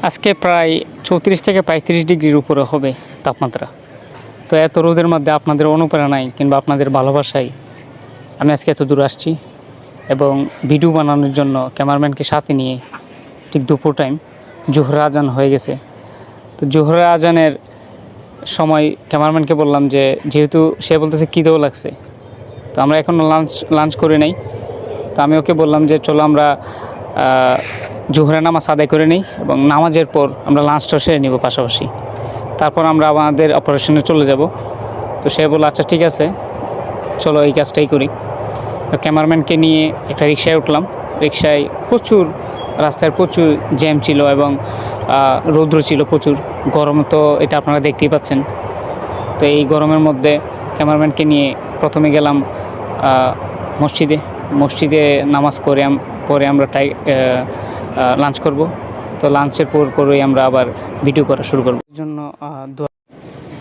আজকে প্রায় 34 থেকে 35 ডিগ্রির উপরে হবে তাপমাত্রা। তো এত রোদের মধ্যে আপনাদের অনুপ্রেরণায় কিংবা আপনাদের ভালোবাসায় আমি আজকে এত দূর আসছি এবং ভিডিও বানানোর জন্য ক্যামেরাম্যানকে সাথে নিয়ে ঠিক দুপুর টাইম জোহর আজান হয়ে গেছে। তো জোহর আজানের সময় ক্যামেরাম্যানকে বললাম যে যেহেতু সে বলতেছে খিদেও লাগছে, তো আমরা এখনও লাঞ্চ করে নেই। তো আমি ওকে বললাম যে চলো আমরা জোহরের নামাজ আদায় করে নিই এবং নামাজের পর আমরা লাঞ্চটা সেরে নিব পাশাপাশি, তারপর আমরা আমাদের অপারেশনে চলে যাব। তো সে বলল আচ্ছা ঠিক আছে, চলো এই কাজটাই করি। তো ক্যামেরাম্যানকে নিয়ে একটা রিকশায় উঠলাম। রিকশায় রাস্তায় প্রচুর জ্যাম ছিল এবং রৌদ্র ছিল প্রচুর, গরম তো এটা আপনারা দেখতেই পাচ্ছেন। তো এই গরমের মধ্যে ক্যামেরাম্যানকে নিয়ে প্রথমে গেলাম মসজিদে নামাজ করে পরে আমরা লাঞ্চ করব। তো লাঞ্চের পরই আমরা আবার ভিডিও করা শুরু করব। এর জন্য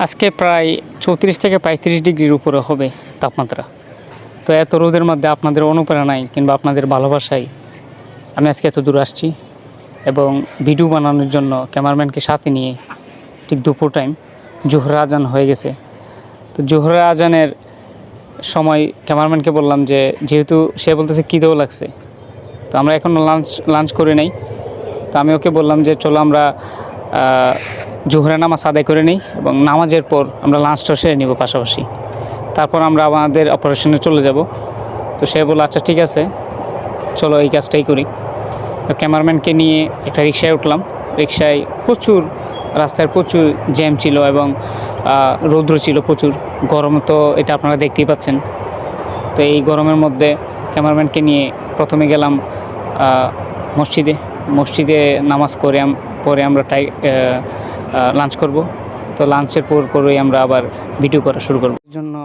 আজকে প্রায় 34 থেকে 35 ডিগ্রির উপরে হবে তাপমাত্রা। তো এত রোদের মধ্যে আপনাদের অনুপ্রেরণায় কিংবা আপনাদের ভালোবাসায় আমি আজকে এত দূর আসছি এবং ভিডিও বানানোর জন্য ক্যামেরাম্যানকে সাথে নিয়ে ঠিক দুপুর টাইম জোহর আজান হয়ে গেছে। তো জোহর আজানের সময় ক্যামেরাম্যানকে বললাম যে যেহেতু সে বলতেছে খিদেও লাগছে, তো আমরা এখনও লাঞ্চ করে নেই। তো আমি ওকে বললাম যে চলো আমরা জোহরের নামাজ আদায় করে নিই এবং নামাজের পর আমরা লাঞ্চটা সেরে নিব পাশাপাশি, তারপর আমরা আমাদের অপারেশনে চলে যাব। তো সে বলল আচ্ছা ঠিক আছে, চলো এই কাজটাই করি। তো ক্যামেরাম্যানকে নিয়ে একটা রিকশায় উঠলাম। রিকশায় রাস্তায় প্রচুর জ্যাম ছিল এবং রৌদ্র ছিল প্রচুর, গরম তো এটা আপনারা দেখতেই পাচ্ছেন। তো এই গরমের মধ্যে ক্যামেরাম্যানকে নিয়ে প্রথমে গেলাম মসজিদে নামাজ করে পরে আমরা লাঞ্চ করব। তো লাঞ্চের পরই আমরা আবার ভিডিও করা শুরু করব। এর জন্য